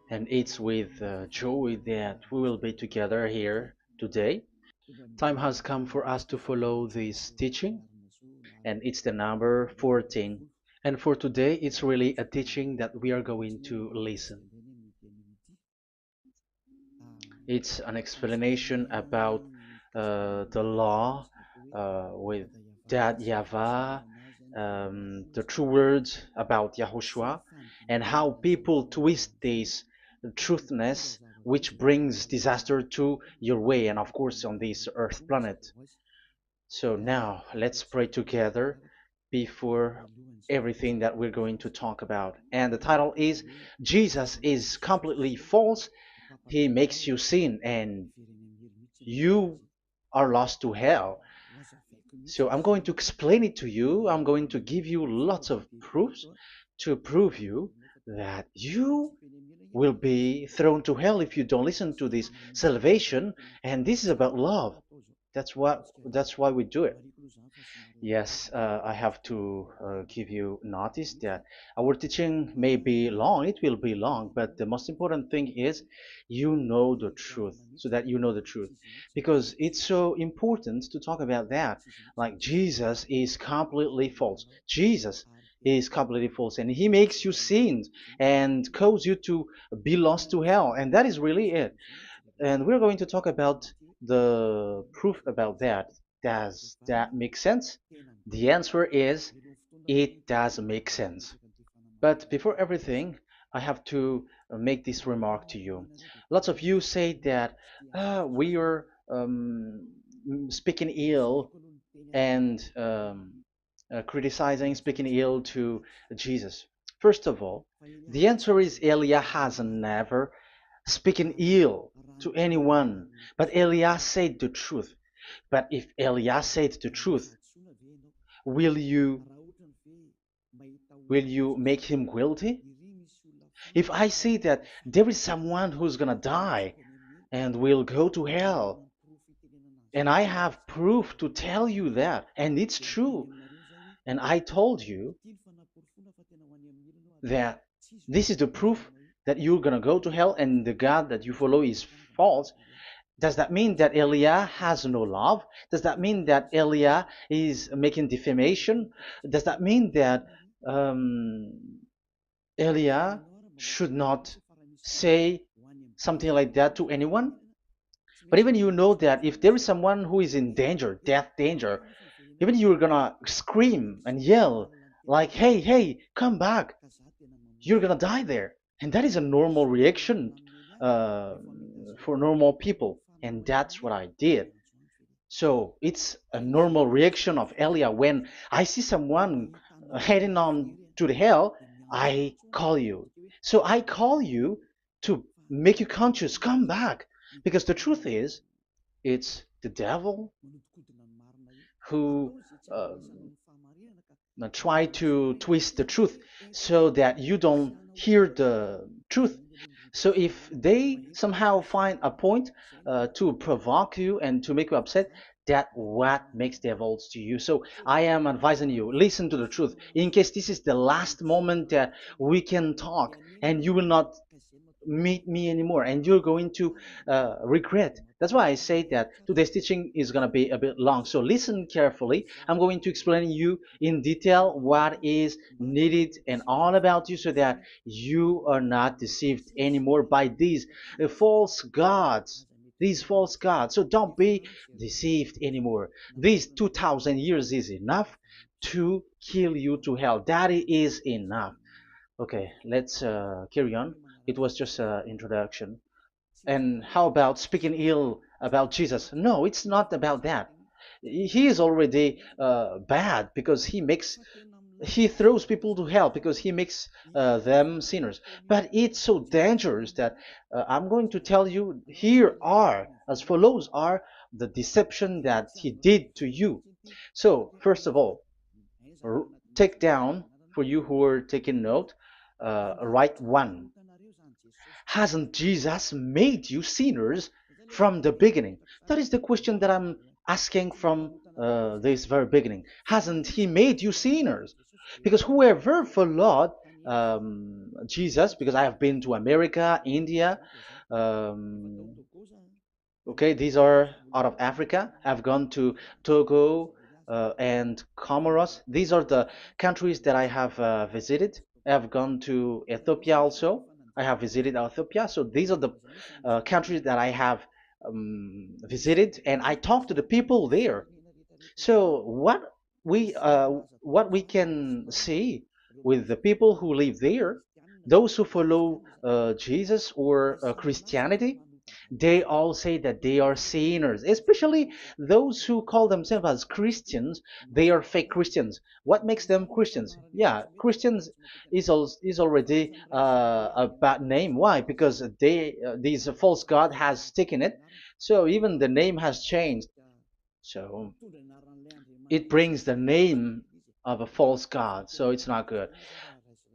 And it's with joy that we will be together here today. Time has come for us to follow this teaching, and it's the number 14. And for today, it's really a teaching that we are going to listen. It's an explanation about the law with that YAHVAH, the true words about YAHOSHUAH, and how people twist this truthness which brings disaster to your way and of course on this earth planet. So now let's pray together before everything that we're going to talk about. And the title is Jesus is completely false. He makes you sin and you are lost to hell. So I'm going to explain it to you. I'm going to give you lots of proofs to prove you that you will be thrown to hell if you don't listen to this salvation. And this is about love. That's why we do it. Yes, I have to give you notice that our teaching may be long, it will be long, but the most important thing is you know the truth, so that you know the truth. Because it's so important to talk about that. Like Jesus is completely false. Jesus is completely false, and he makes you sin and cause you to be lost to hell, and that is really it. And we're going to talk about the proof about that. Does that make sense? The answer is it does make sense. But before everything, I have to make this remark to you. Lots of you say that we are speaking ill and criticizing, speaking ill to Jesus. First of all, the answer is Eliah has never speaking ill to anyone, but Elias said the truth. But if Elias said the truth, will you will you make him guilty? If I say that there is someone who's gonna die and will go to hell, and I have proof to tell you that, and it's true, and I told you that this is the proof that you're gonna go to hell and the God that you follow is false, does that mean that Elia has no love? Does that mean that Elia is making defamation? Does that mean that um, Elia should not say something like that to anyone? But even you know that if there is someone who is in danger, death danger, even you're gonna scream and yell like, "Hey, hey, come back! You're gonna die there." And that is a normal reaction uh, for normal people, and that's what I did. So it's a normal reaction of Elia when I see someone heading on to the hell, I call you. So I call you to make you conscious, come back. Because the truth is, it's the devil who try to twist the truth so that you don't hear the truth. So if they somehow find a point to provoke you and to make you upset, that what makes devils to you. So I am advising you, listen to the truth. In case this is the last moment that we can talk and you will not meet me anymore and you're going to regret. That's why I say that today's teaching is going to be a bit long, so listen carefully. I'm going to explain you in detail what is needed and all about you so that you are not deceived anymore by false gods these false gods. So don't be deceived anymore. These 2000 years is enough to kill you to hell. That is enough. Okay, let's carry on. It was just an introduction. And how about speaking ill about Jesus? No, it's not about that. He is already bad because he throws people to hell because he makes them sinners. But it's so dangerous that I'm going to tell you here are as follows are the deception that he did to you. So first of all, take down for you who are taking note. Write one. Hasn't Jesus made you sinners from the beginning? That is the question that I'm asking from this very beginning. Hasn't he made you sinners? Because whoever followed Jesus, because I have been to America, India. Um, okay, these are out of Africa. I've gone to Togo and Comoros. These are the countries that I have visited. I've gone to Ethiopia also. I have visited Ethiopia. So these are the countries that I have visited, and I talked to the people there. So what we can see with the people who live there, those who follow Jesus or Christianity, they all say that they are sinners, especially those who call themselves as Christians. They are fake Christians. What makes them Christians? Yeah, Christians is already a bad name. Why? Because these false god has taken it. So even the name has changed. So it brings the name of a false god. So it's not good.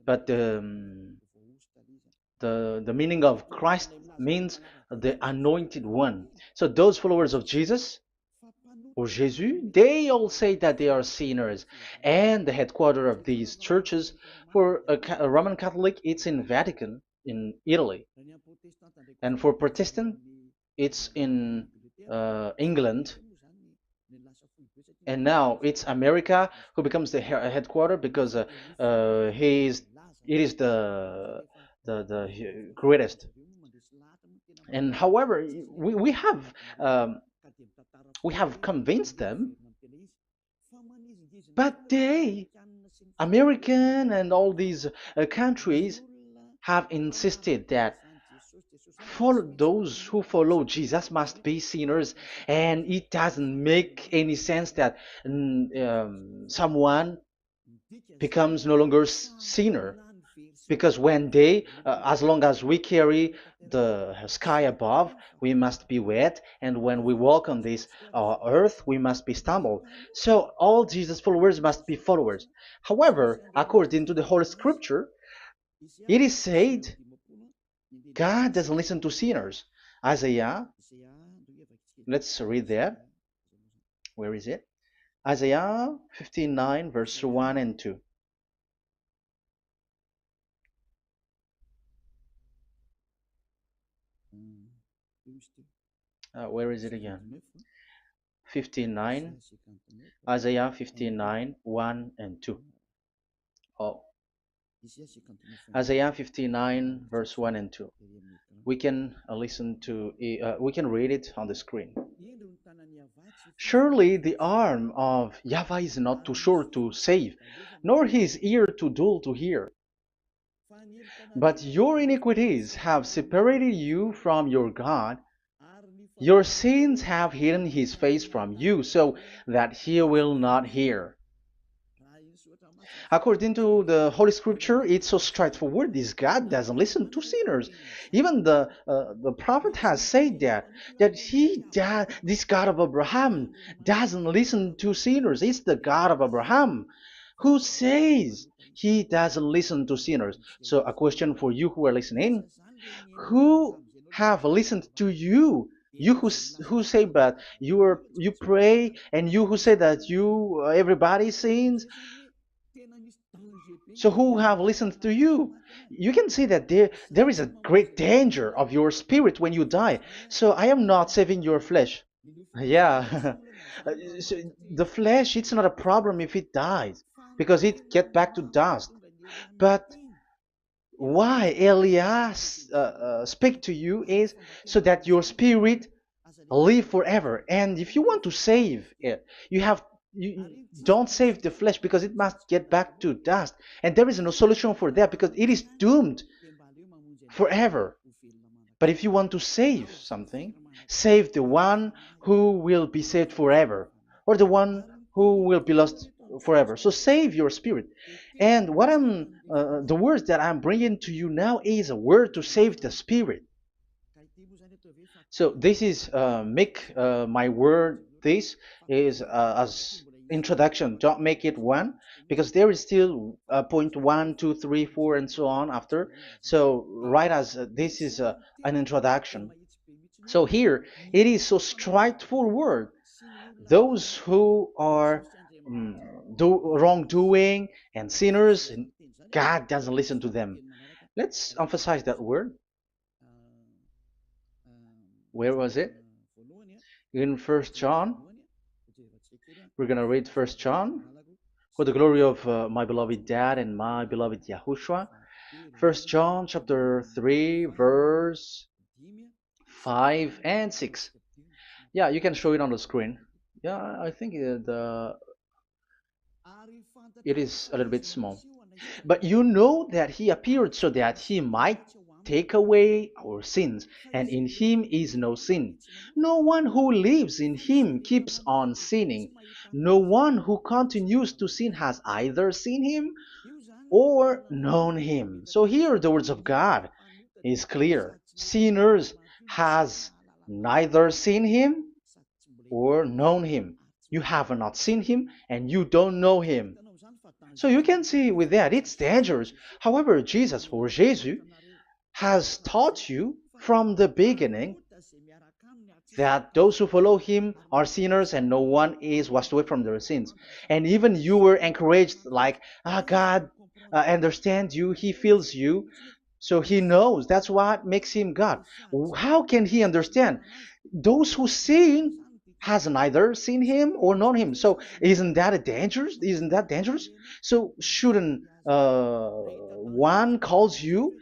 But the meaning of Christ means the anointed one. So those followers of Jesus or Jesus, they all say that they are sinners. And the headquarters of these churches for a Roman Catholic, it's in Vatican in Italy, and for Protestant, it's in England. And now it's America who becomes the headquarter because he is it is the greatest. And however, we have we have convinced them, but they, American and all these countries, have insisted that for those who follow Jesus must be sinners, and it doesn't make any sense that someone becomes no longer sinner, because when they as long as we carry the sky above, we must be wet, and when we walk on this earth, we must be stumbled. So all Jesus followers must be followers. However, according to the Holy Scripture, it is said God doesn't listen to sinners. Isaiah, let's read that. Where is it? Isaiah 59 verse 1 and 2. Where is it again? 59, Isaiah 59, 1 and 2. Oh, Isaiah 59, verse 1 and 2. We can we can read it on the screen. Surely the arm of Yahweh is not too short to save, nor his ear too dull to hear. But your iniquities have separated you from your God. Your sins have hidden his face from you, so that he will not hear. According to the Holy Scripture, it's so straightforward. This God doesn't listen to sinners. Even the prophet has said that this God of Abraham doesn't listen to sinners. It's the God of Abraham who says he doesn't listen to sinners. So a question for you who are listening: who have listened to you? You who say that you pray, and you who say that you everybody sins. So who have listened to you? You can see that there is a great danger of your spirit when you die. So I am not saving your flesh. Yeah. So the flesh, it's not a problem if it dies, because it get back to dust. But why Elias speak to you is so that your spirit live forever. And if you want to save it, you don't save the flesh, because it must get back to dust, and there is no solution for that because it is doomed forever. But if you want to save something, save the one who will be saved forever, or the one who will be lost forever. So save your spirit. And the words that I'm bringing to you now is a word to save the spirit. So this is make my word. This is as introduction. Don't make it one, because there is still point one, two, three, four, and so on after. So write as this is an introduction. So here it is so straightforward. Those who are wrongdoing and sinners, God doesn't listen to them. Let's emphasize that word. Where was it? In First John. We're gonna read First John. For the glory of my beloved Dad and my beloved Yahushua. First John chapter 3 verse 5 and 6. Yeah, you can show it on the screen. Yeah, I think it is a little bit small. But you know that he appeared so that he might take away our sins, and in him is no sin. No one who lives in him keeps on sinning. No one who continues to sin has either seen him or known him. So here the words of God is clear. Sinners has neither seen him or known him. You have not seen him and you don't know him. So you can see with that it's dangerous. However, Jesus or Jesus has taught you from the beginning that those who follow him are sinners and no one is washed away from their sins. And even you were encouraged like, God understands you, he feels you, so he knows. That's what makes him God. How can he understand? Those who sin has neither seen him or known him. So isn't that a dangerous? Isn't that dangerous? So shouldn't one calls you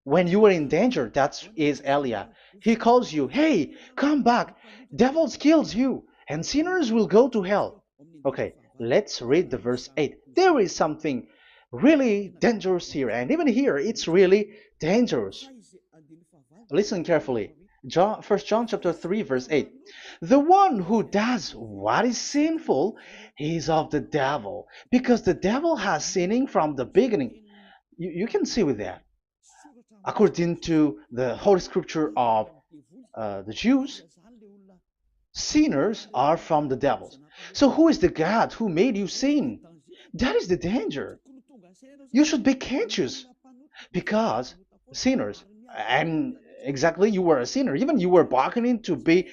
when you were in danger? That is Elia. He calls you, hey, come back. Devils kills you, and sinners will go to hell. Okay, let's read the verse 8. There is something really dangerous here, and even here it's really dangerous. Listen carefully. John, 1 John chapter 3 verse 8. The one who does what is sinful is of the devil, because the devil has sinning from the beginning. You can see with that. According to the Holy Scripture of the Jews, sinners are from the devils. So who is the God who made you sin? That is the danger. You should be conscious because sinners, and exactly you were a sinner, even you were bargaining to be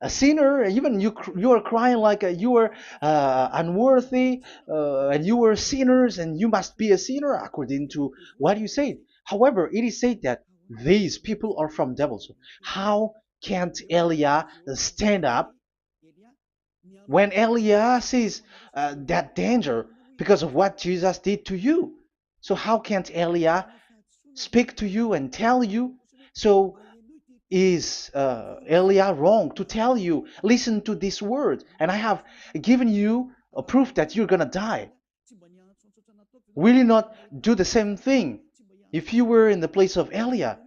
a sinner, even you are crying like you were unworthy, and you were sinners and you must be a sinner according to what you said. However, it is said that these people are from devils. How can't Elia stand up when Elia sees that danger because of what Jesus did to you? So how can't Elia speak to you and tell you? So is Elia wrong to tell you, listen to this word, and I have given you a proof that you're gonna die? Will you not do the same thing? If you were in the place of Elia,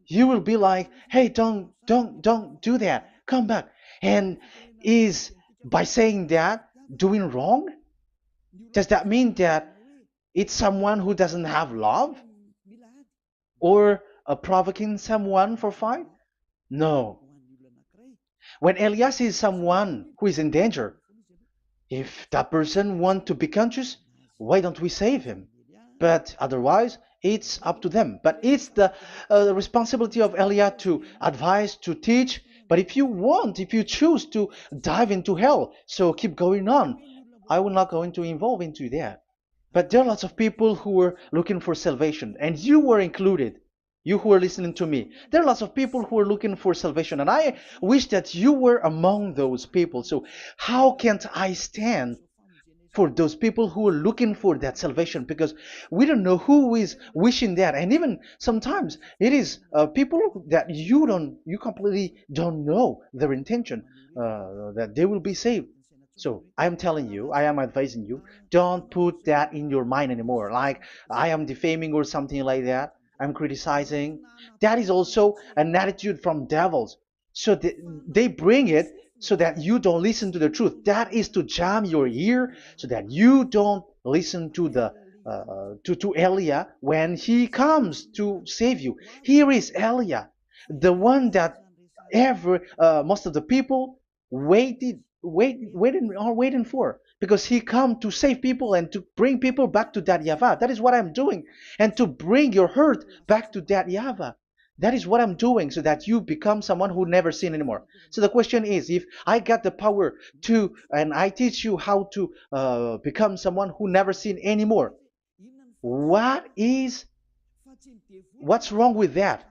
you will be like, hey, don't do that, come back. And is by saying that doing wrong? Does that mean that it's someone who doesn't have love, or provoking someone for fight? No. When Elias sees someone who is in danger, if that person wants to be conscious, why don't we save him? But otherwise, it's up to them. But it's the responsibility of Elia to advise, to teach. But if you want, if you choose to dive into hell, so keep going on. I will not go into involve into that. But there are lots of people who were looking for salvation, and you were included. You who are listening to me, there are lots of people who are looking for salvation, and I wish that you were among those people. So how can't I stand for those people who are looking for that salvation? Because we don't know who is wishing that, and even sometimes it is people that you completely don't know their intention, that they will be saved. So I am telling you, I am advising you, don't put that in your mind anymore, like I am defaming or something like that, I'm criticizing. That is also an attitude from devils. So they bring it so that you don't listen to the truth. That is to jam your ear so that you don't listen to the to Elia when he comes to save you. Here is Elia, the one that ever most of the people waiting for, because he come to save people and to bring people back to that YAHVAH. That is what I'm doing, and to bring your hurt back to that YAHVAH. That is what I'm doing, so that you become someone who never sin anymore. So the question is, if I got the power to, and I teach you how to become someone who never sin anymore, What is what's wrong with that?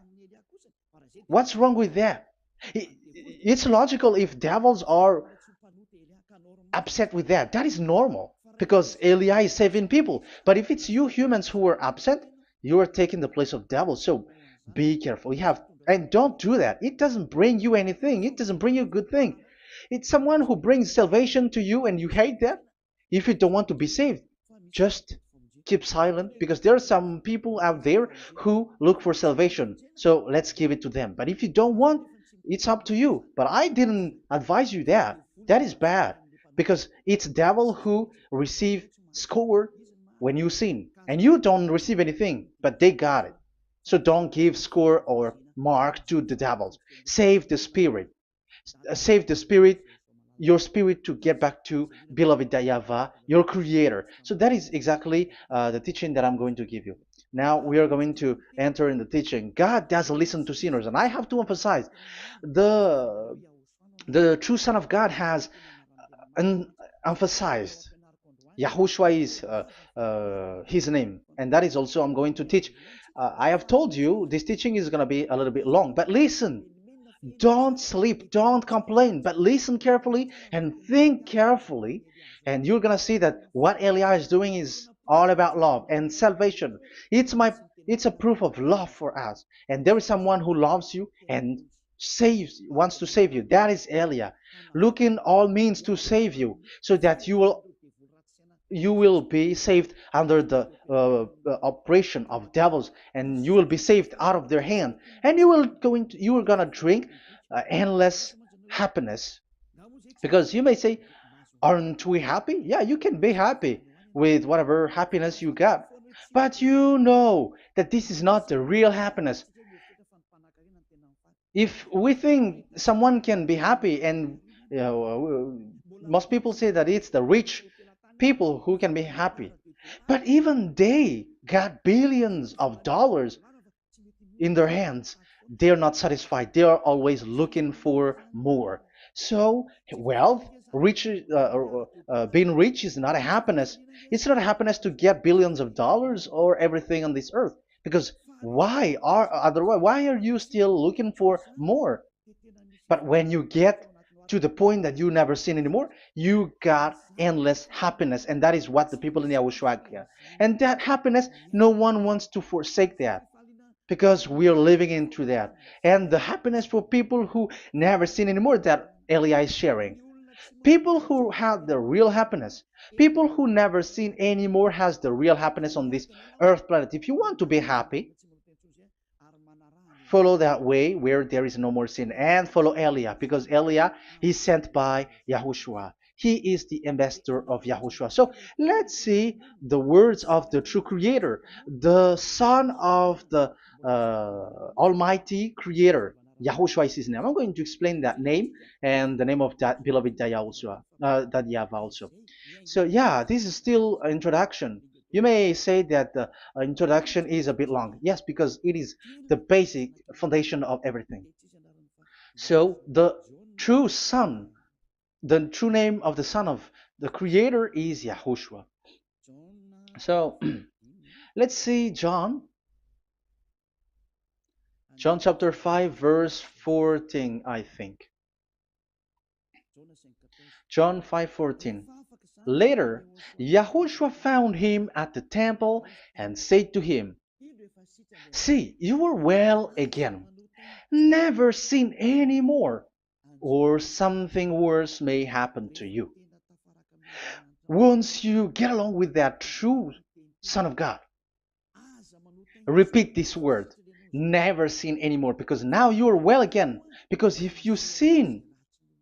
What's wrong with that? It's logical if devils are upset with that. That is normal because Eli is saving people. But if it's you humans who are upset, you are taking the place of devils. So be careful. You have and don't do that. It doesn't bring you anything. It doesn't bring you a good thing. It's someone who brings salvation to you and you hate that. If you don't want to be saved, just keep silent because there are some people out there who look for salvation. So let's give it to them. But if you don't want, it's up to you. But I didn't advise you that. That is bad because it's devil who receive score when you sin and you don't receive anything, but they got it. So don't give score or mark to the devils. Save the spirit. Save the spirit, your spirit to get back to beloved Yahweh, your creator. So that is exactly the teaching that I'm going to give you. Now we are going to enter in the teaching. God doesn't listen to sinners, and I have to emphasize the the true Son of God has emphasized. Yahushua is his name, and that is also I'm going to teach. I have told you this teaching is going to be a little bit long, but listen. Don't sleep, don't complain, but listen carefully and think carefully, and you're gonna see that what Elia is doing is all about love and salvation. It's my it's a proof of love for us, and there is someone who loves you and wants to save you. That is Elia, looking all means to save you, so that you will be saved under the operation of devils, and you will be saved out of their hand, and you are gonna drink endless happiness. Because you may say, aren't we happy? Yeah, you can be happy with whatever happiness you got, but you know that this is not the real happiness. If we think someone can be happy, and most people say that it's the rich people who can be happy, but even they got billions of dollars in their hands, they're not satisfied. They are always looking for more. So wealth, being rich is not a happiness. It's not a happiness to get billions of dollars or everything on this earth. Because why are you still looking for more? But when you get to the point that you never sin anymore, you got endless happiness, and that is what the people in Yahushua get. And that happiness, no one wants to forsake that because we are living into that. And the happiness for people who never sin anymore that Elia is sharing. People who have the real happiness, people who never sin anymore has the real happiness on this earth planet. If you want to be happy, follow that way where there is no more sin and follow Elia because Elia is sent by Yahushua. He is the ambassador of Yahushua. So let's see the words of the true creator, the son of the almighty creator. Yahushua is his name. I'm going to explain that name and the name of that beloved Yahushua, that Yahweh also. So yeah, this is still an introduction. You may say that the introduction is a bit long. Yes, because it is the basic foundation of everything. So the true Son, the true name of the Son of the Creator is Yahushua. So let's see John chapter 5 verse 14, I think. John 5:14. Later, Yahushua found him at the temple and said to him, "See, you are well again. Never sin any more, or something worse may happen to you." Once you get along with that true Son of God, repeat this word. Never sin anymore, because now you are well again. Because if you sin,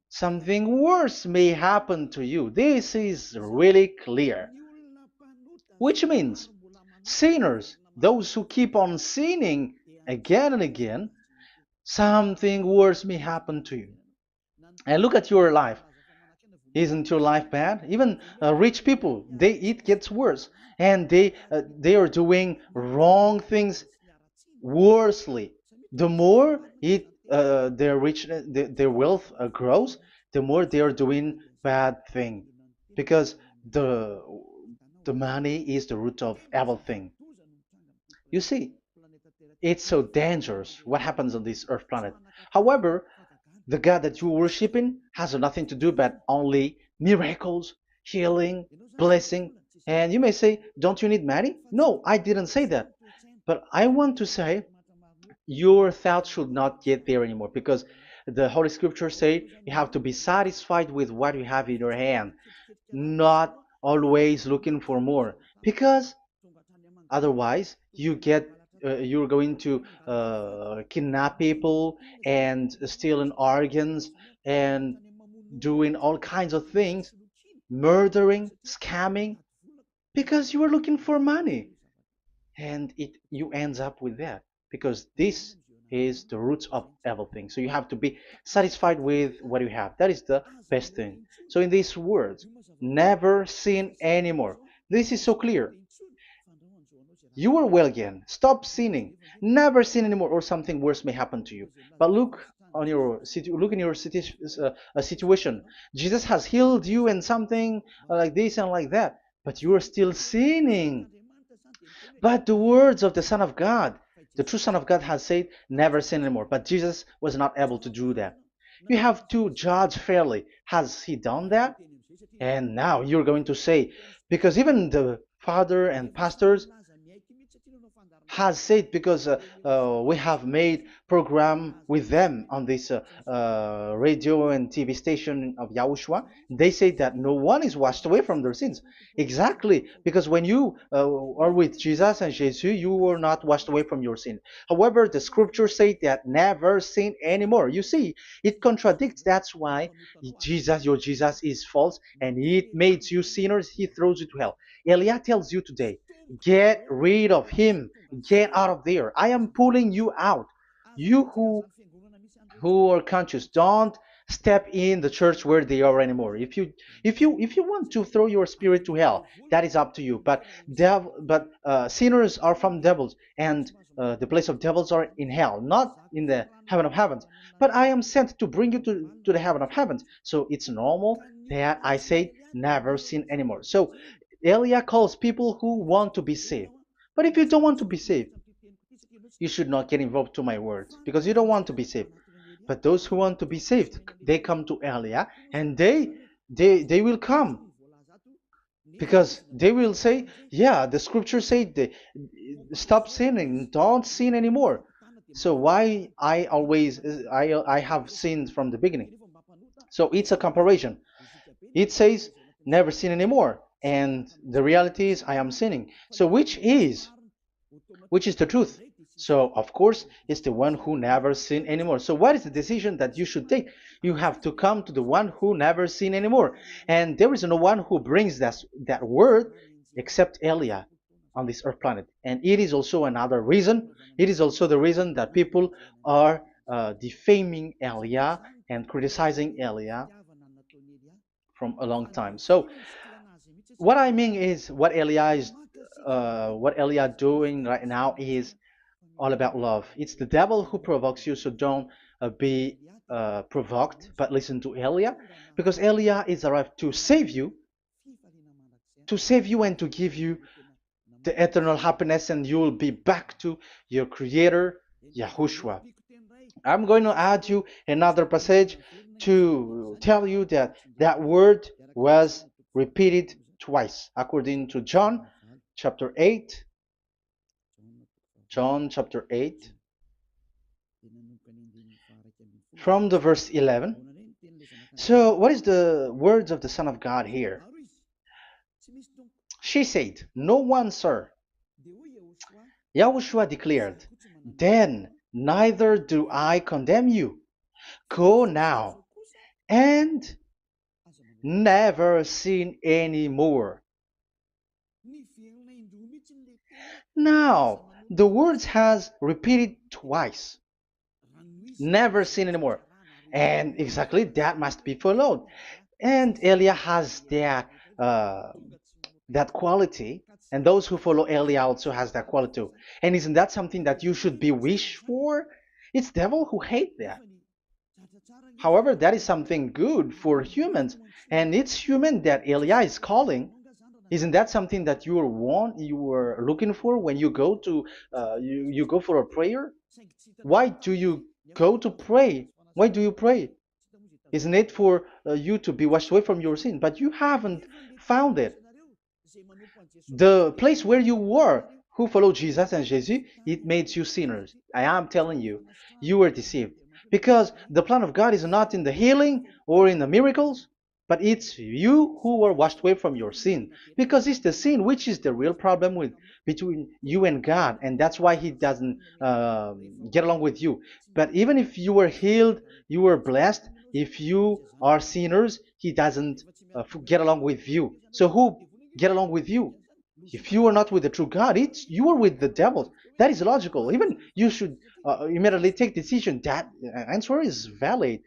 something worse may happen to you. This is really clear. Which means sinners, those who keep on sinning again and again, something worse may happen to you. And look at your life. Isn't your life bad? Even rich people, it gets worse, and they are doing wrong things worsely. The more their rich their wealth grows, the more they are doing bad thing, because the the money is the root of everything. You see, it's so dangerous what happens on this earth planet. However, the God that you're worshiping has nothing to do but only miracles, healing, blessing. And you may say, don't you need money? No, I didn't say that. But I want to say your thoughts should not get there anymore because the Holy Scriptures say you have to be satisfied with what you have in your hand, not always looking for more. Because otherwise, you're going to kidnap people and stealing organs and doing all kinds of things, murdering, scamming, because you are looking for money, and it you ends up with that because this is the roots of everything. So you have to be satisfied with what you have. That is the best thing. So in these words, never sin anymore. This is so clear. You are well again. Stop sinning. Never sin anymore, or something worse may happen to you. But look in your situation. Jesus has healed you and something like this and like that, but you are still sinning. But the words of the Son of God, the true Son of God, has said, "Never sin anymore." But Jesus was not able to do that. You have to judge fairly. Has he done that? And now you're going to say, because even the father and pastors has said, because we have made program with them on this radio and TV station of Yahushua, they say that no one is washed away from their sins. Exactly, because when you are with Jesus and Jesus, you are not washed away from your sin. However, the scriptures say that never sin anymore. You see, it contradicts. That's why your Jesus is false, and it makes you sinners. He throws you to hell. Elia tells you today, get rid of him. Get out of there. I am pulling you out. You who are conscious, don't step in the church where they are anymore. If you want to throw your spirit to hell, that is up to you. But sinners are from devils, and the place of devils are in hell, not in the heaven of heavens. But I am sent to bring you to the heaven of heavens. So it's normal that I say never sin anymore. So Elia calls people who want to be saved. But if you don't want to be saved, you should not get involved to my words because you don't want to be saved. But those who want to be saved, they come to Elia, and they will come because they will say, yeah, the scriptures say stop sinning, don't sin anymore. So why I have sinned from the beginning? So it's a comparison. It says never sin anymore, and the reality is I am sinning. So which is the truth? So, of course, it's the one who never sinned anymore. So, what is the decision that you should take? You have to come to the one who never sinned anymore. And there is no one who brings that word except Elia on this earth planet. And it is also another reason. It is also the reason that people are defaming Elia and criticizing Elia from a long time. So, what I mean is what Elia doing right now is all about love. It's the devil who provokes you, so don't be provoked, but listen to Elia, because Elia is arrived to save you and to give you the eternal happiness, and you will be back to your Creator, Yahushua. I'm going to add you another passage to tell you that that word was repeated twice, according to chapter 8, John chapter 8, from the verse 11. So, what is the words of the Son of God here? She said, "No one, sir." Yahushua declared, "Then neither do I condemn you. Go now and never sin any more." Now, the words has repeated twice. Never sin anymore. And exactly that must be followed. And Elia has that quality, and those who follow Elia also has that quality too. And isn't that something that you should be wish for? It's devil who hate that. However, that is something good for humans, and it's human that Elia is calling. Isn't that something that you were looking for when you go to you go for a prayer? Why do you go to pray? Why do you pray? Isn't it for you to be washed away from your sin? But you haven't found it. The place where you were, who followed Jesus and Jesus, it made you sinners. I am telling you, you were deceived. Because the plan of God is not in the healing or in the miracles, but it's you who were washed away from your sin. Because it's the sin which is the real problem with between you and God, and that's why He doesn't get along with you. But even if you were healed, you were blessed. If you are sinners, He doesn't get along with you. So who get along with you? If you are not with the true God, it's you are with the devil. That is logical. Even you should immediately take decision. That answer is valid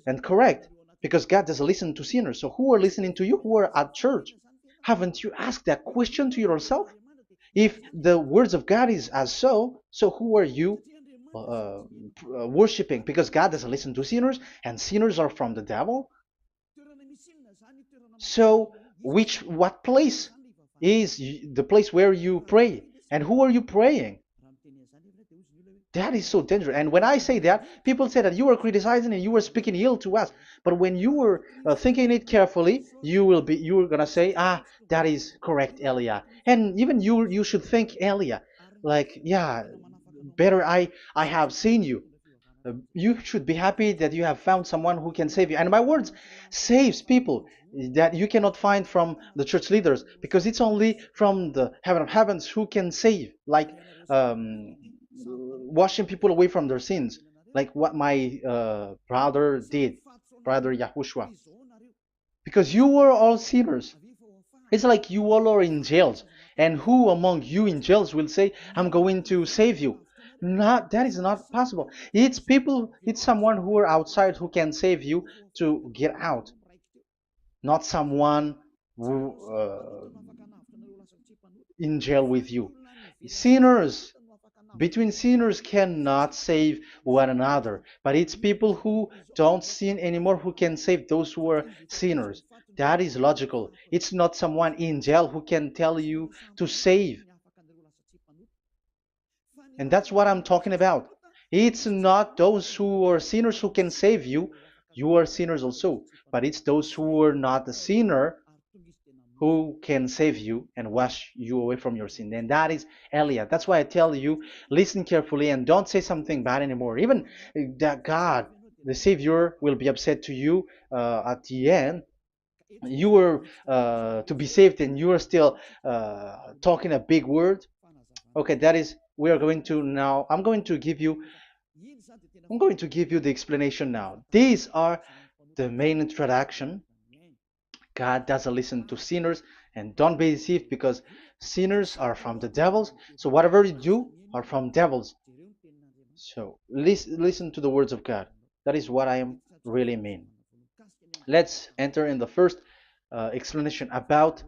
and correct because God doesn't listen to sinners. So who are listening to you? Who are at church? Haven't you asked that question to yourself? If the words of God is as so who are you worshiping? Because God doesn't listen to sinners, and sinners are from the devil. So, what place is the place where you pray? And who are you praying? That is so dangerous. And when I say that, people say that you are criticizing and you are speaking ill to us. But when you were thinking it carefully, you are gonna say, ah, that is correct, Elia. And even you should think Elia, like, yeah, better I have seen you. You should be happy that you have found someone who can save you. And my words saves people that you cannot find from the church leaders because it's only from the heaven of heavens who can save, like washing people away from their sins, like what my brother did, brother Yahushua. Because you were all sinners. It's like you all are in jails. And who among you in jails will say, I'm going to save you? Not, that is not possible. It's people, it's someone who are outside who can save you to get out. Not someone who in jail with you. Sinners, between sinners cannot save one another, but it's people who don't sin anymore who can save those who are sinners. That is logical. It's not someone in jail who can tell you to save. And that's what I'm talking about. It's not those who are sinners who can save you. You are sinners also. But it's those who are not a sinner who can save you and wash you away from your sin. And that is Elia. That's why I tell you, listen carefully and don't say something bad anymore. Even that God, the Savior, will be upset to you at the end. You were to be saved and you are still talking a big word. Okay, that is, we are going to now, I'm going to give you the explanation now. These are the main introduction. God doesn't listen to sinners, and don't be deceived because sinners are from the devils. So whatever you do are from devils. So listen to the words of God. That is what I am really mean. Let's enter in the first explanation about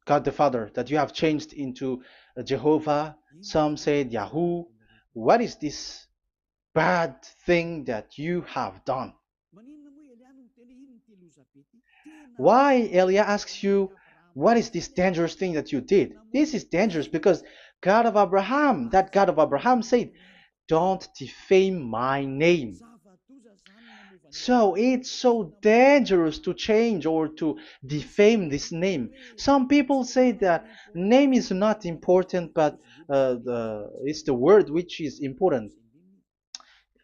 God the Father that you have changed into Jehovah. Some said Yahoo. What is this bad thing that you have done? Why Elia asks you, what is this dangerous thing that you did? This is dangerous because God of Abraham, that God of Abraham said, don't defame my name. So it's so dangerous to change or to defame this name. Some people say that name is not important, but it's the word which is important.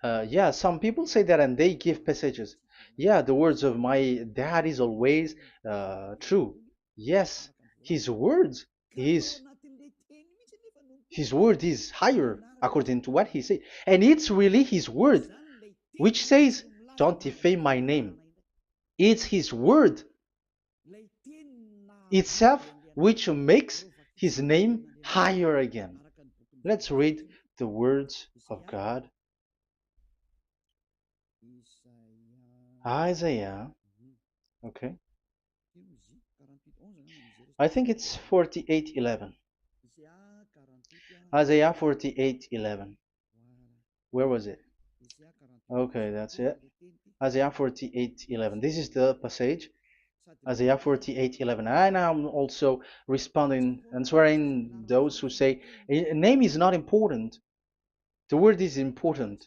Yeah, some people say that and they give passages. Yeah, the words of my dad is always true. Yes, his words is his word is higher according to what he said. And it's really his word which says, don't defame my name. It's his word itself which makes his name higher again. Let's read the words of God. Isaiah, okay. I think it's 48:11. Isaiah 48:11. Where was it? Okay, that's it. Isaiah 48:11. This is the passage. Isaiah 48:11. And I'm also responding, answering those who say a name is not important. The word is important.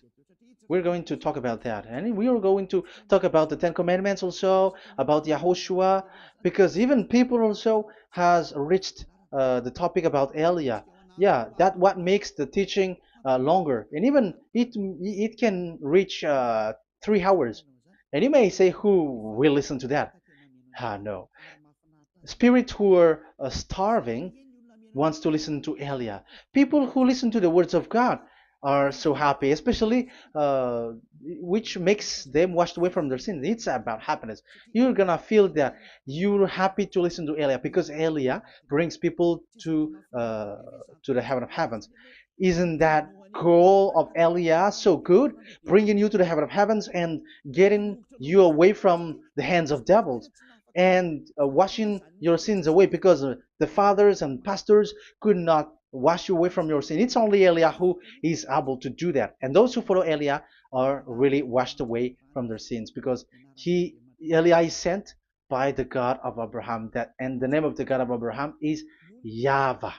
We're going to talk about that. And we are going to talk about the Ten Commandments also, about Yahushua, because even people also has reached the topic about Elia. Yeah, that what makes the teaching longer. And even it can reach 3 hours. And you may say, who will listen to that? Ah, no. Spirits who are starving wants to listen to Elia. People who listen to the words of God are so happy, especially which makes them washed away from their sins. It's about happiness. You're gonna feel that you're happy to listen to Elia because Elia brings people to the heaven of heavens. Isn't that goal of Elia so good, bringing you to the heaven of heavens and getting you away from the hands of devils? And washing your sins away because the fathers and pastors could not wash you away from your sin. It's only Elia who is able to do that. And those who follow Elia are really washed away from their sins because Elia is sent by the God of Abraham. That and the name of the God of Abraham is YAHVAH.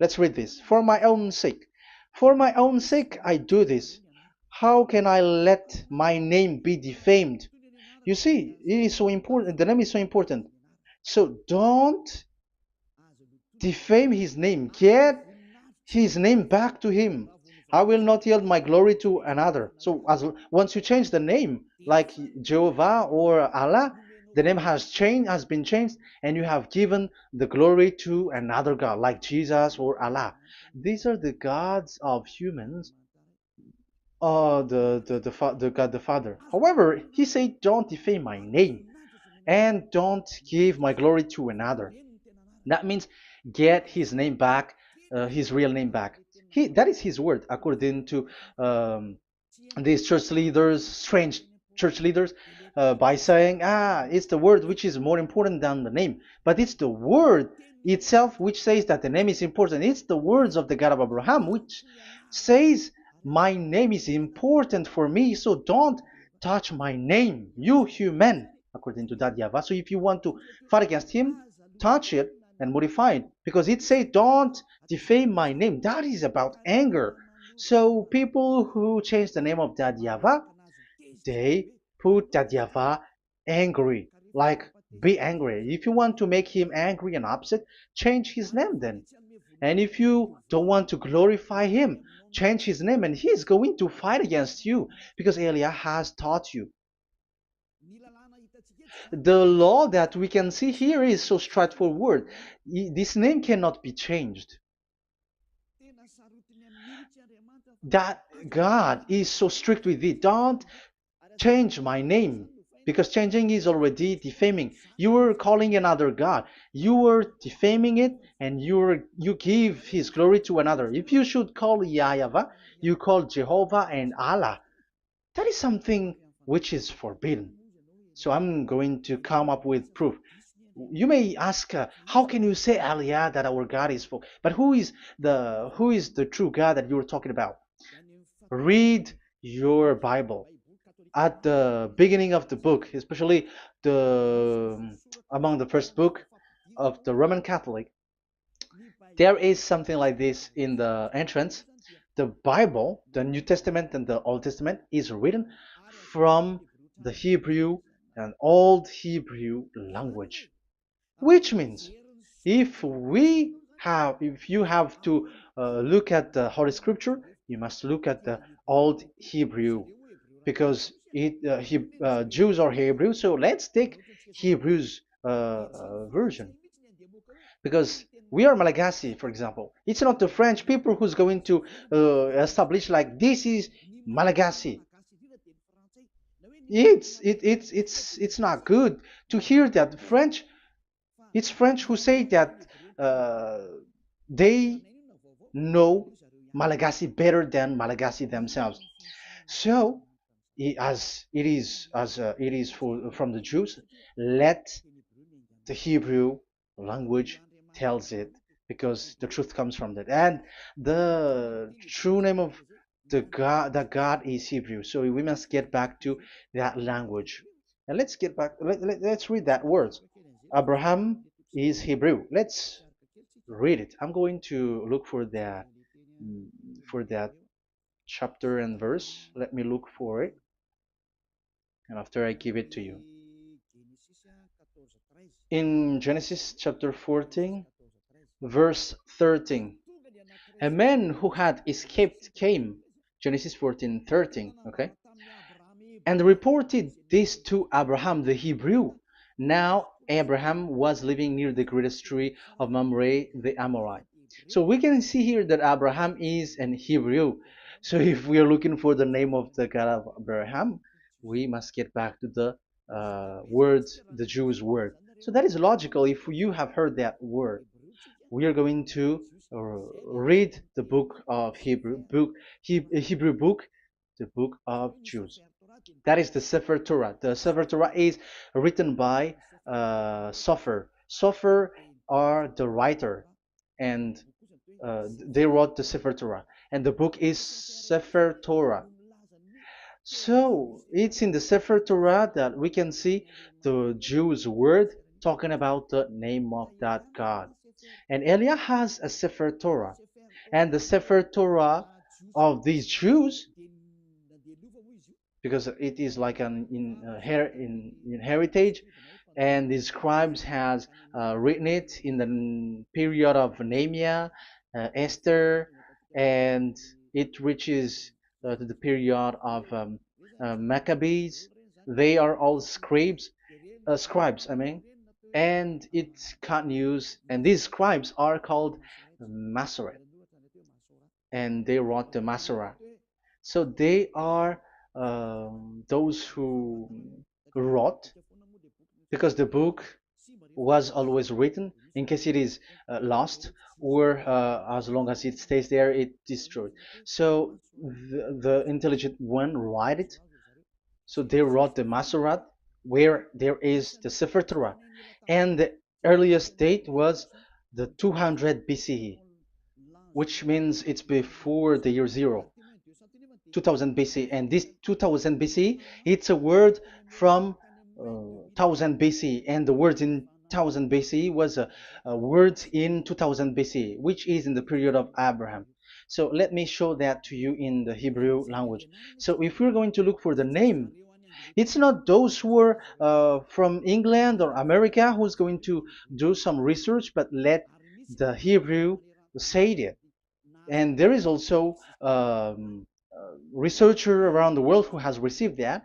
Let's read this. For my own sake. For my own sake I do this. How can I let my name be defamed? You see, it is so important. The name is so important. So don't defame his name. Get his name back to him. I will not yield my glory to another. So as once you change the name, like Jehovah or Allah, the name has been changed, and you have given the glory to another God, like Jesus or Allah. These are the gods of humans, the God the Father. However, he said, "Don't defame my name, and don't give my glory to another." That means get his name back, his real name back. That is his word, according to um, these church leaders, strange church leaders, by saying, it's the word which is more important than the name. But it's the word itself which says that the name is important. It's the words of the God of Abraham which says, my name is important for me, so don't touch my name, you human, according to that Yahweh. So if you want to fight against him, touch it and modify it, because it says, don't defame my name. That is about anger. So people who change the name of that Yahweh, they put that Yahweh angry, like be angry. If you want to make him angry and upset, change his name then. And if you don't want to glorify him, change his name, and he's going to fight against you because Elia has taught you. The law that we can see here is so straightforward. This name cannot be changed. That God is so strict with it. Don't change my name, because changing is already defaming. You are calling another God. You are defaming it, and you give his glory to another. If you should call Yahweh, you call Jehovah and Allah. That is something which is forbidden. So I'm going to come up with proof. You may ask, how can you say Aliyah that our God is for? But who is the true God that you're talking about? Read your Bible at the beginning of the book, especially the among the first book of the Roman Catholic. There is something like this in the entrance. The Bible, the New Testament and the Old Testament, is written from the Hebrew and Old Hebrew language, which means if you have to look at the Holy Scripture, you must look at the Old Hebrew, because Jews are Hebrew. So let's take Hebrew's version, because we are Malagasy, for example. It's not the French people who's going to establish like this is Malagasy. It's not good to hear that French. It's French who say that uh, they know Malagasy better than Malagasy themselves. So, as it is from the Jews, let the Hebrew language tells it, because the truth comes from that. And the true name of the God is Hebrew. So we must get back to that language. And let's get back. Let's read that word. Abraham is Hebrew. Let's read it. I'm going to look mm, for that chapter and verse. Let me look for it, and after I give it to you. In Genesis chapter 14, verse 13, a man who had escaped came, Genesis 14:13, okay, and reported this to Abraham the Hebrew. Now Abraham was living near the greatest tree of Mamre the Amorite. So we can see here that Abraham is an Hebrew. So if we are looking for the name of the God of Abraham, we must get back to the word, the Jews' word. So that is logical. If you have heard that word, we are going to read the book of Hebrew book, the book of Jews. That is the Sefer Torah. The Sefer Torah is written by Sofer. Sofer are the writer, and they wrote the Sefer Torah, and the book is Sefer Torah. So it's in the Sefer Torah that we can see the Jews' word talking about the name of that God. And Elia has a Sefer Torah, and the Sefer Torah of these Jews, because it is like an in heritage, and the scribes has written it in the period of Nehemiah, Esther, and it reaches to the period of Maccabees. They are all scribes, I mean, and it continues, and these scribes are called Masoret, and they wrote the Masorah. So they are those who wrote, because the book was always written in case it is lost, or as long as it stays there, it destroyed. So the intelligent one write it. So they wrote the Masorat, where there is the Sefer Torah, and the earliest date was the 200 BCE, which means it's before the year zero. 2000 BC, and this 2000 BC, it's a word from 1000 BC, and the word in 1000 BC was a word in 2000 BC, which is in the period of Abraham. So let me show that to you in the Hebrew language. So if we're going to look for the name, it's not those who are from England or America who's going to do some research, but let the Hebrew say it. And there is also researcher around the world who has received that,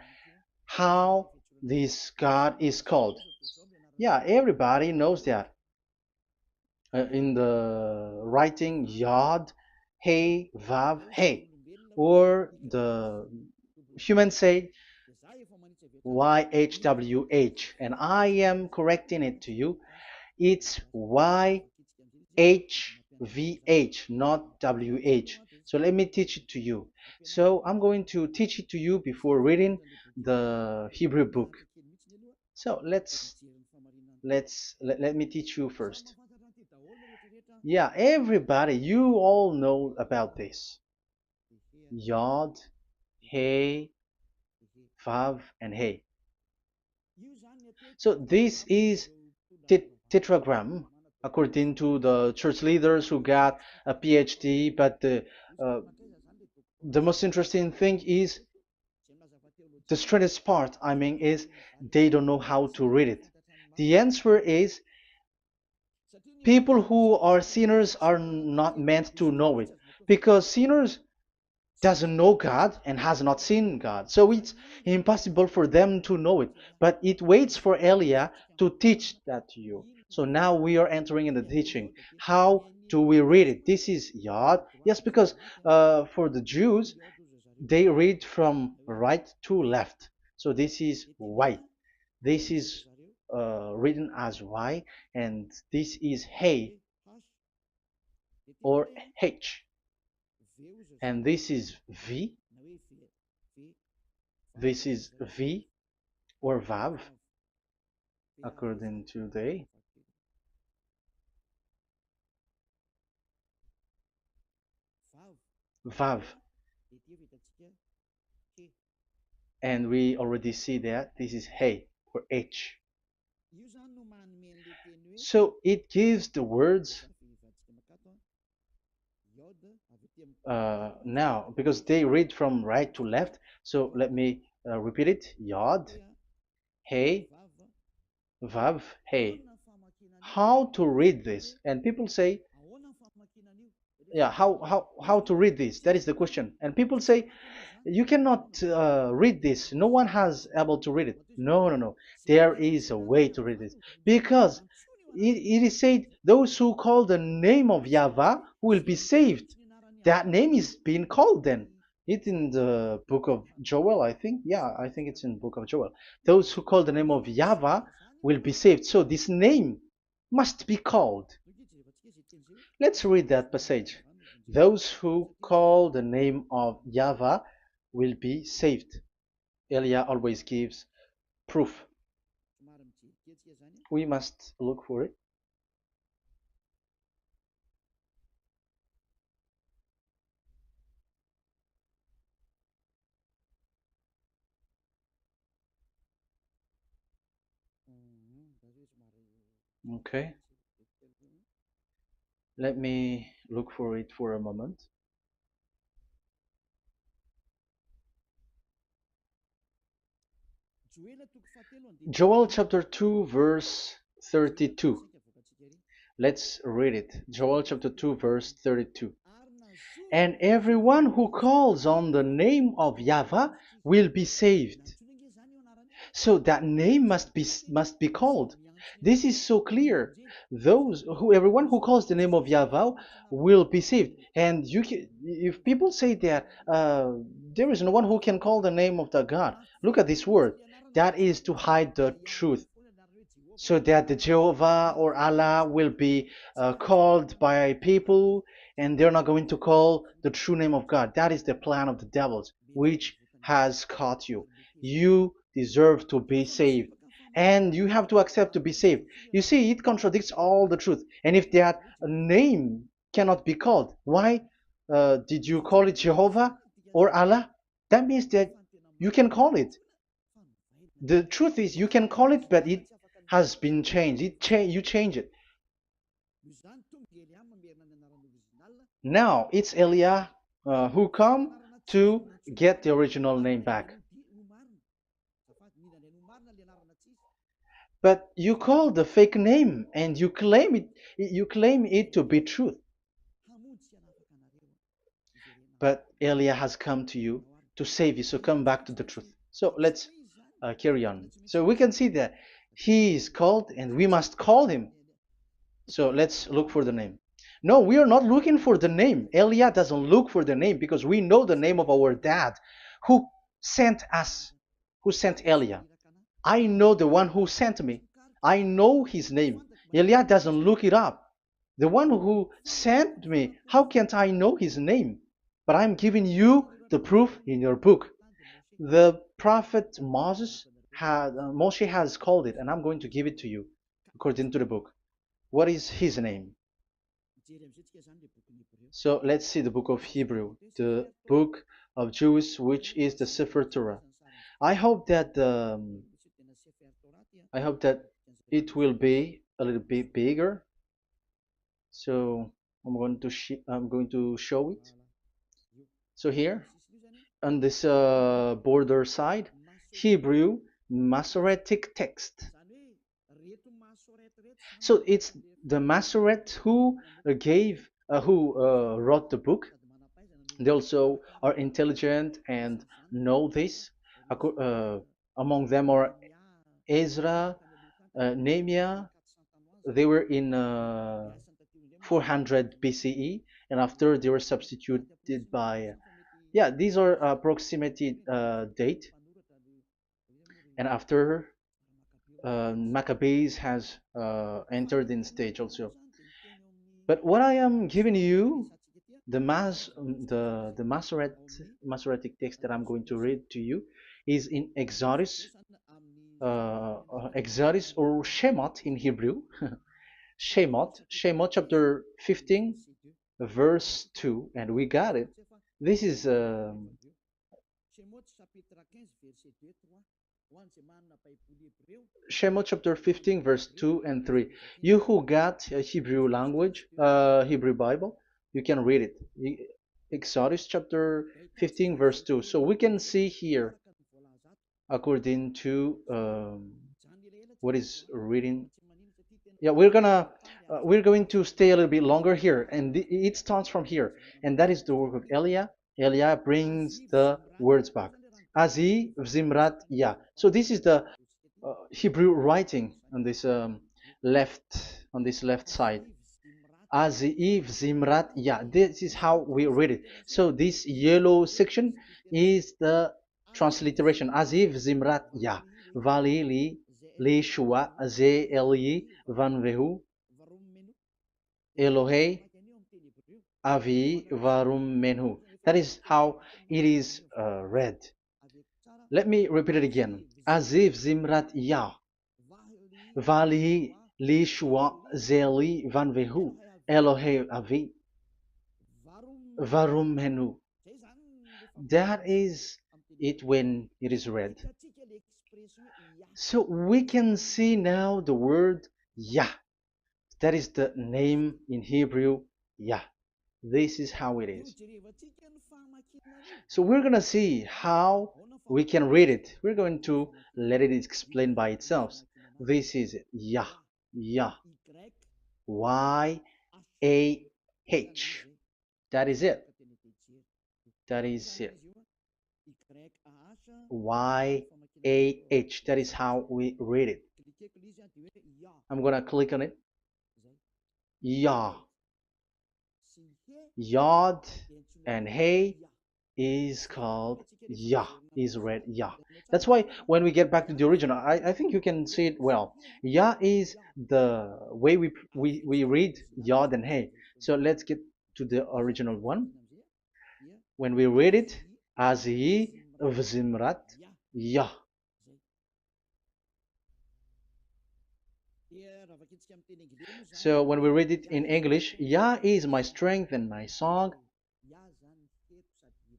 how this God is called. Yeah, everybody knows that. In the writing Yod, Hey, Vav, Hey, or the human say YHWH, and I am correcting it to you. It's YHVH, not WH. So let me teach it to you. So I'm going to teach it to you before reading the Hebrew book. So let me teach you first. Yeah, everybody, you all know about this. Yod, Hey, Vav, and Hey. So this is tetragram, according to the church leaders who got a PhD. But the most interesting thing is, the strangest part, I mean, is they don't know how to read it. The answer is, people who are sinners are not meant to know it, because sinners doesn't know God and has not seen God. So it's impossible for them to know it. But it waits for Elia to teach that to you. So now we are entering in the teaching. How do we read it? This is Yod. Yes, because for the Jews, they read from right to left. So this is Y. This is written as Y, and this is Hey or H. And this is V. This is V or Vav, according to the Vav. And we already see that this is Hey. or H. So it gives the words now because they read from right to left. So let me repeat it. Yod, Hey, Vav, Hey. How to read this? And people say, yeah, how to read this? That is the question. And people say, you cannot read this. No one has able to read it. No, no, no. There is a way to read this because it is said those who call the name of Yahweh will be saved. That name is being called then. It's in the book of Joel, I think. Yeah, I think it's in the book of Joel. Those who call the name of Yahweh will be saved. So this name must be called. Let's read that passage. Those who call the name of Yahweh will be saved. Elia always gives proof. We must look for it. Okay. Let me look for it for a moment. Joel chapter 2 verse 32. Let's read it. Joel chapter 2 verse 32. And everyone who calls on the name of Yahweh will be saved. So that name must be called. This is so clear. Everyone who calls the name of Yahweh will be saved. And if people say that there is no one who can call the name of the God, look at this word. That is to hide the truth, so that the Jehovah or Allah will be called by people, and they're not going to call the true name of God. That is the plan of the devils, which has caught you. You deserve to be saved, and you have to accept to be saved. You see, it contradicts all the truth. And if that name cannot be called, why did you call it Jehovah or Allah? That means that you can call it. The truth is, you can call it, but it has been changed. You change it. Now it's Elia who come to get the original name back. But you call the fake name and you claim it. You claim it to be truth. But Elia has come to you to save you. So come back to the truth. So let's carry on. So we can see that he is called and we must call him. So let's look for the name. No, we are not looking for the name. Elia doesn't look for the name because we know the name of our dad who sent us, who sent Elia. I know the one who sent me. I know his name. Elia doesn't look it up. The one who sent me, how can't I know his name? But I'm giving you the proof in your book. The prophet Moshe has called it, and I'm going to give it to you according to the book. What is his name? So let's see the book of Hebrew, the book of Jews, which is the Sefer Torah. I hope that it will be a little bit bigger. So I'm going to show it. So here on this border side, Hebrew Masoretic text. So it's the Masoret who wrote the book. They also are intelligent and know this. Among them are Ezra, Nehemiah. They were in 400 BCE, and after they were substituted by, yeah, these are approximated date. And after Maccabees has entered in stage also. But what I am giving you, the Masoretic text that I'm going to read to you, is in Exodus, Exodus or Shemot in Hebrew, Shemot chapter 15, verse 2, and we got it. This is Shemot chapter 15, verse 2 and 3. You who got a Hebrew language, Hebrew Bible, you can read it. Exodus chapter 15, verse 2. So we can see here, according to what is reading. Yeah, we're going to stay a little bit longer here, and it starts from here, and that is the work of Eliah. Eliah brings the words back. Azi Zimrat Ya. So this is the Hebrew writing on this left side. Aziv Zimrat Ya. This is how we read it. So this yellow section is the transliteration. Aziv Zimrat Ya. Vali li shua ze eli van vehu Elohei avi varum menhu. That is how it is read. Let me repeat it again. Aziv Zimrat Ya. Vali li shua ze eli van vehu Elohei avi varum menhu. That is it when it is read. So we can see now the word Yah. That is the name in Hebrew, Yah. This is how it is. So we're going to see how we can read it. We're going to let it explain by itself. This is it. Yah. Yah. Y-A-H. That is it. That is it. Y-A-H. That is how we read it. I'm going to click on it. Yah. Yod and Hey is called Yah, is read Yah. That's why when we get back to the original, I think you can see it well. Yah is the way we read Yod and Hey. So let's get to the original one. When we read it, Azi Vzimrat Yah. So when we read it in English, Yah is my strength and my song.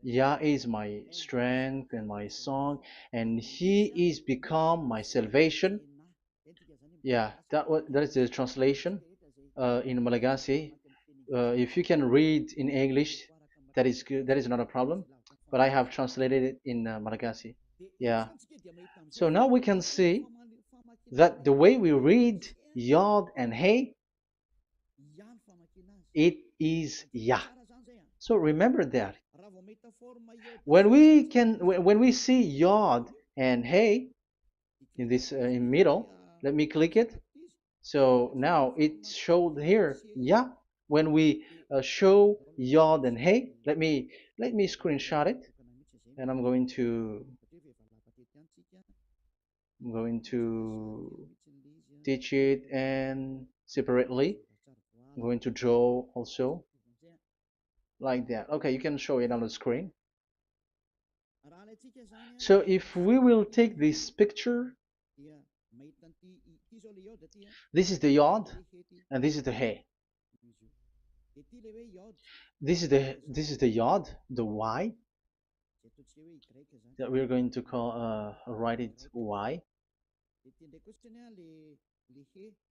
Yah is my strength and my song, and He is become my salvation. Yeah, that is the translation in Malagasy. If you can read in English, that is good. That is not a problem. But I have translated it in Malagasy. Yeah. So now we can see that the way we read Yod and Hey, it is Yah. So remember that. When we see Yod and Hey in this in middle, let me click it. So now it showed here, yeah. When we show Yod and Hey, let me screenshot it, and I'm going to teach it and separately. I'm going to draw also like that. Okay, you can show it on the screen. So if we will take this picture, this is the Yod and this is the Hey. This is the Yod, the Y that we're going to call write it Y,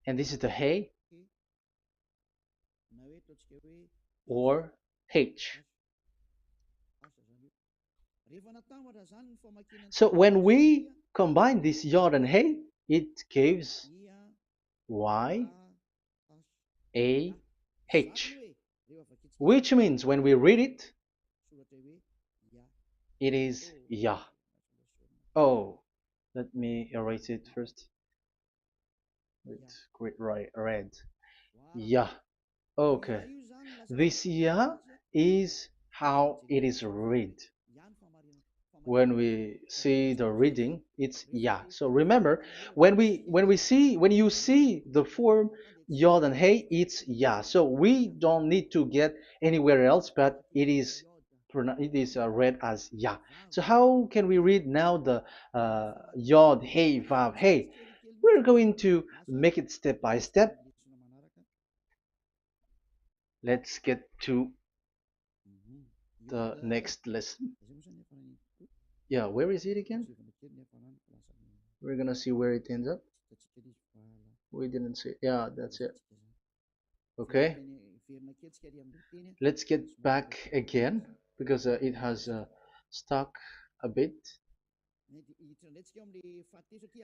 and this is the Hey or H. So when we combine this Yod and Hey, it gives Y A H, which means when we read it, it is Yah. Oh, let me erase it first with great red. Yah. Okay. This Yah is how it is read. When we see the reading, it's Yah. So remember, when you see the form Yod and Hey, it's Yah. So we don't need to get anywhere else, but it is read as Yah. So how can we read now the Yod, Hey, Vav, Hey? We're going to make it step by step. Let's get to the next lesson. Yeah, where is it again? We're gonna see where it ends up. We didn't see. Yeah, that's it. Okay. Let's get back again because it has stuck a bit.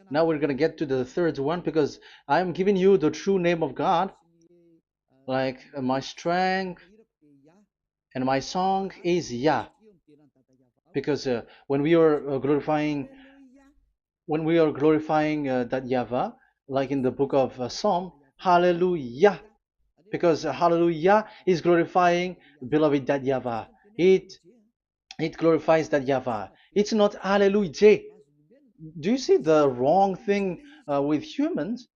Now we're gonna get to the third one because I'm giving you the true name of God, like my strength and my song is Yah, because when we are glorifying that Yahvah, like in the book of Psalm, Hallelujah, because Hallelujah is glorifying beloved that Yahvah. It it glorifies that Yahvah. It's not Hallelujah. Do you see the wrong thing with humans?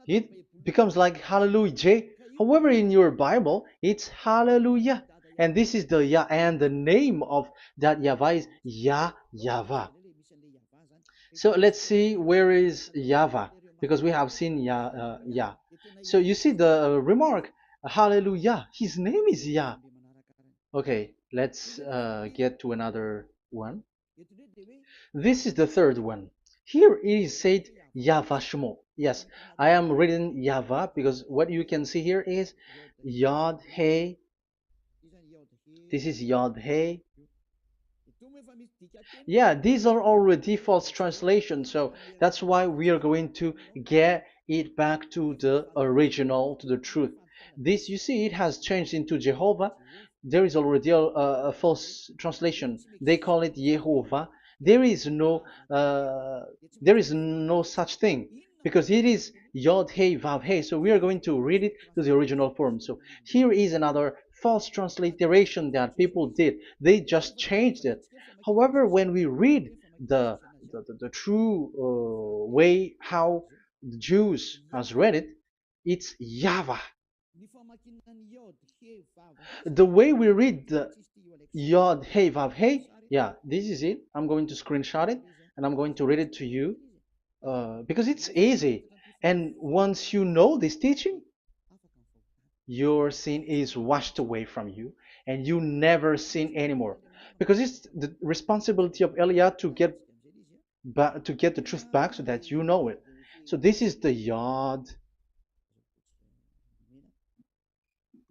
It becomes like Hallelujah. However, in your Bible, it's Hallelujah. And this is the Yah, and the name of that Yahvah is Yahvah. So let's see where is Yahvah, because we have seen Yah. So you see the remark, Hallelujah. His name is Yah. Okay, let's get to another one. This is the third one. Here it is said YAHVAH. Yes, I am reading Yahvah because what you can see here is Yod Hey. This is Yod Hey. Yeah, these are already false translations, so that's why we are going to get it back to the original, to the truth. This, you see, it has changed into Jehovah. There is already a false translation. They call it Yehovah. There is no, uh, there is no such thing because it is Yod Hey Vav Hey. So we are going to read it to the original form. So here is another false transliteration that people did. They just changed it. However, when we read the true way how the Jews has read it, it's Yahvah. The way we read the Yod Hey Vav Hey, yeah, this is it. I'm going to screenshot it and I'm going to read it to you because it's easy. And once you know this teaching, your sin is washed away from you and you never sin anymore. Because it's the responsibility of Eliah to get the truth back so that you know it. So this is the Yod.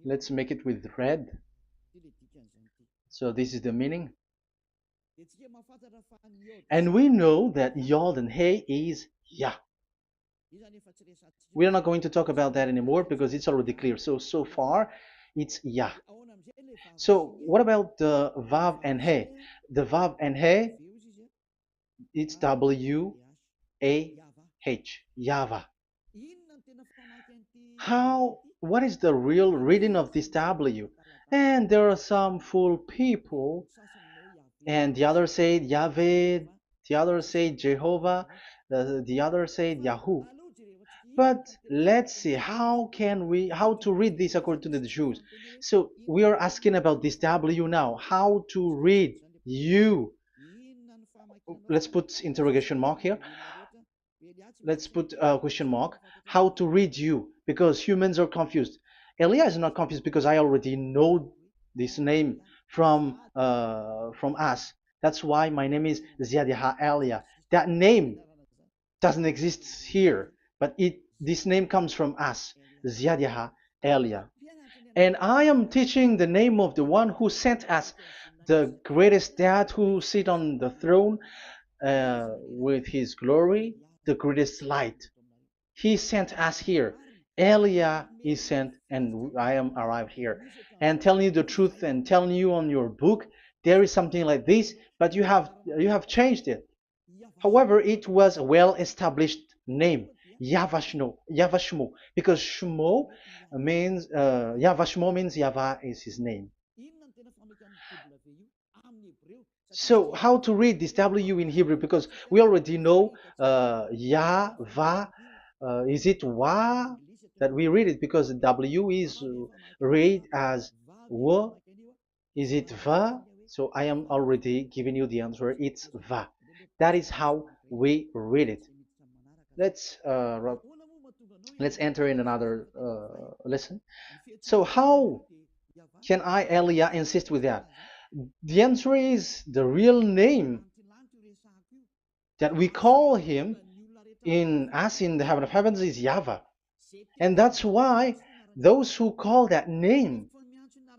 Let's make it with red. So this is the meaning. And we know that Yod and Hey is Yah. We are not going to talk about that anymore because it's already clear. So far, it's Yah. So what about the Vav and He? The Vav and He, it's W-A-H, Yahvah. What is the real reading of this W? And there are some fool people, and the others say Yahweh, the others say Jehovah, the others say Yahoo. But let's see how to read this according to the Jews. So we are asking about this W now. How to read you? Let's put interrogation mark here. Let's put a question mark. How to read you? Because humans are confused. Elia is not confused because I already know this name from us. That's why my name is Ziadiha Elia. That name doesn't exist here, but this name comes from us, Ziadiha Elia. And I am teaching the name of the one who sent us, the greatest dad who sit on the throne with his glory, the greatest light. He sent us here. Elia is sent, and I am arrived here. And telling you the truth and telling you on your book, there is something like this, but you have changed it. However, it was a well-established name, YAHVAH, because Shmo means YAHVAH means Yahvah is his name. So how to read this W in Hebrew? Because we already know Yahvah. Is it Wa that we read it? Because the W is read as W. Is it Va? So I am already giving you the answer. It's Va. That is how we read it. Let's enter in another lesson. So how can I, Elia, insist with that? The answer is the real name that we call him in as in the heaven of heavens is YAHVAH. And that's why those who call that name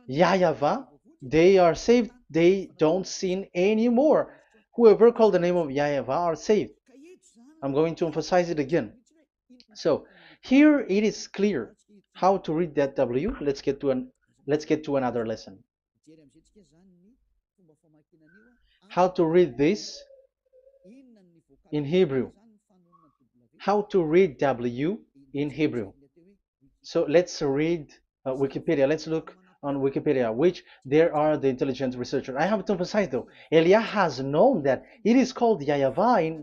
YAHVAH, they are saved. They don't sin anymore. Whoever called the name of YAHVAH are saved. I'm going to emphasize it again. So here it is clear how to read that W. Let's get to another lesson. How to read this in Hebrew. How to read W in Hebrew. So let's read Wikipedia. Let's look on Wikipedia, which there are the intelligent researchers. I have to emphasize though, Elia has known that it is called YAHVAH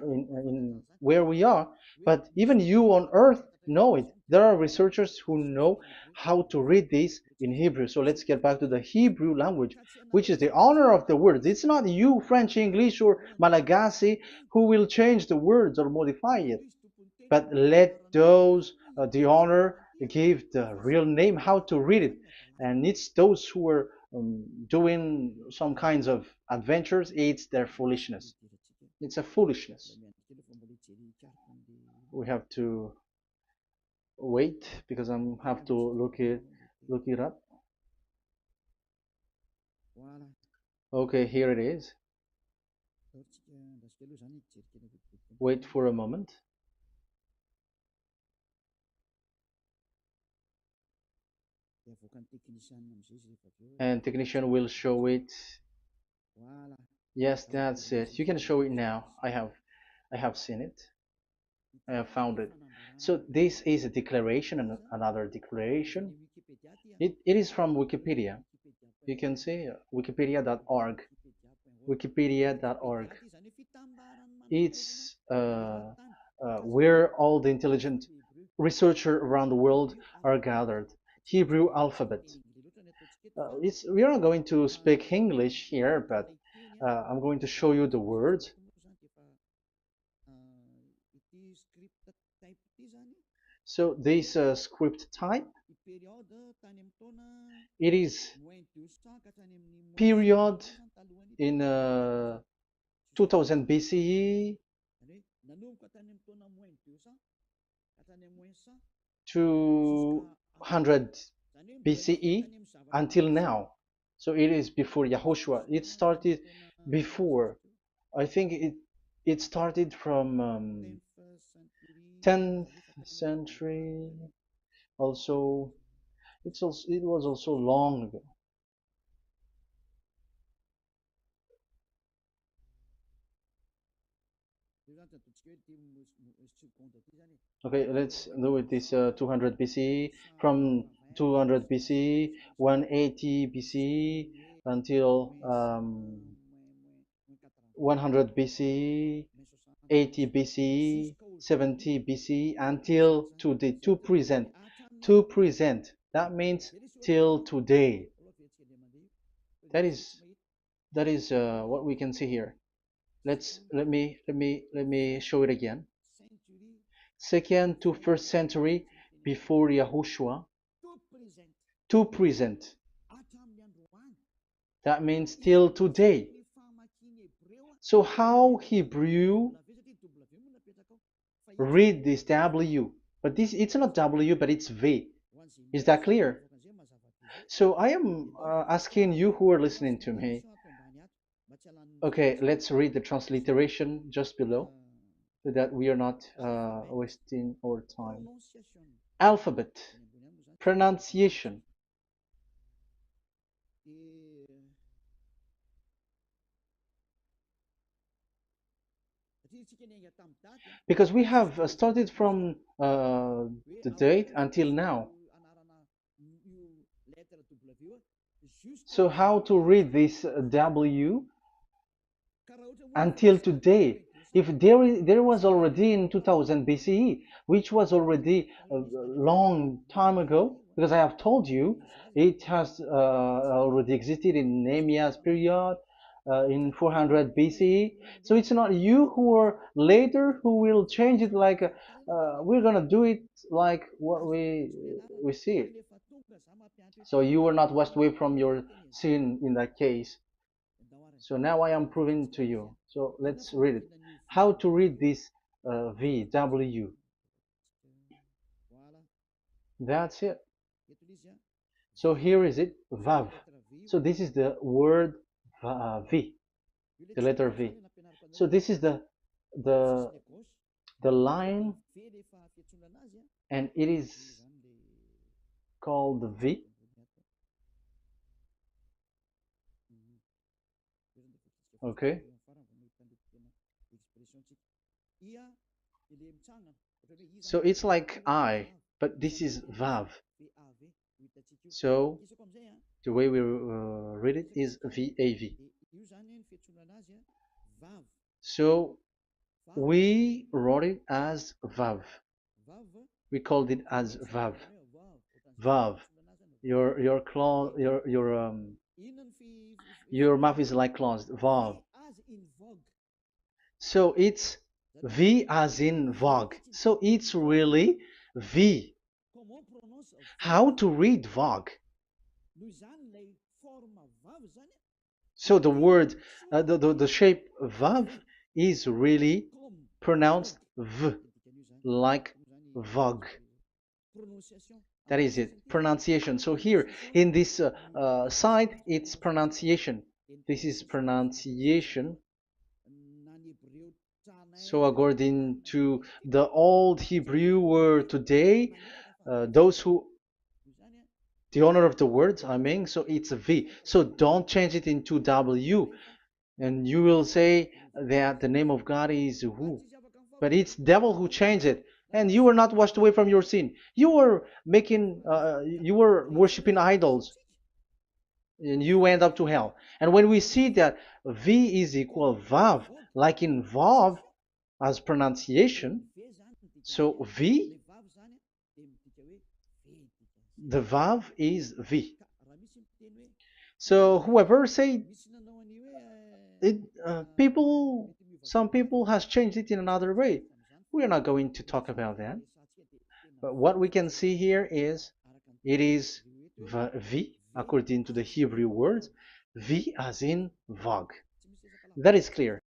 in where we are, but even you on earth know it. There are researchers who know how to read this in Hebrew. So let's get back to the Hebrew language, which is the honor of the words. It's not you, French, English, or Malagasy, who will change the words or modify it, but let those the honor give the real name how to read it, and it's those who are doing some kinds of adventures. It's their foolishness. It's a foolishness. We have to wait because I have to look it up. Okay, here it is. Wait for a moment. And technician will show it. Yes, that's it. You can show it now. I have seen it. I have found it. So this is a declaration and another declaration. It is from Wikipedia. You can see wikipedia.org. Wikipedia.org. It's where all the intelligent researchers around the world are gathered. Hebrew alphabet. We are not going to speak English here, but I'm going to show you the words. So this script type, it is period in 2000 BCE to 100 BCE until now. So it is before Yahushua. It started before. I think it started from 10th century. Also, it was also long ago. Okay, let's do it this 200 BCE, from 200 BCE, 180 BCE until 100 BCE, 80 BCE, 70 BCE until today, to present. To present. That means till today. That is what we can see here. Let me show it again. Second to first century before Yahushua, to present. That means till today. So how Hebrew read this W? But this, it's not W, but it's V. Is that clear? So I am asking you who are listening to me. Okay, let's read the transliteration just below, so that we are not wasting our time. Alphabet, pronunciation. Because we have started from the date until now. So how to read this W until today? If there was already in 2000 BCE, which was already a long time ago, because I have told you it has already existed in Nehemiah's period, in 400 BCE. So it's not you who are later who will change it, like we're gonna do it like what we see it. So you were not washed away from your sin in that case. So now I am proving to you. So let's read it. How to read this V, W. That's it. So here is it, VAV. So this is the word V, the letter V. So this is the the line, and it is called V. Okay. So it's like I, but this is VAV. So the way we read it is VAV. So we wrote it as VAV. We called it as VAV. VAV. Your mouth is like closed. VAV. So it's V as in Vogue. So it's really V. How to read Vogue? So the word, the shape Vav is really pronounced V, like Vogue. That is it, pronunciation. So here in this side, it's pronunciation. This is pronunciation. So according to the old Hebrew word today, those who the owner of the words, I mean, so it's a V. So don't change it into W, and you will say that the name of God is who, but it's devil who changed it, and you were not washed away from your sin. You were you were worshiping idols, and you went up to hell. And when we see that V is equal Vav, like in Vav as pronunciation, so V, the Vav is V. So whoever say it, some people has changed it in another way. We are not going to talk about that. But what we can see here is it is V according to the Hebrew words, V as in Vogue. That is clear.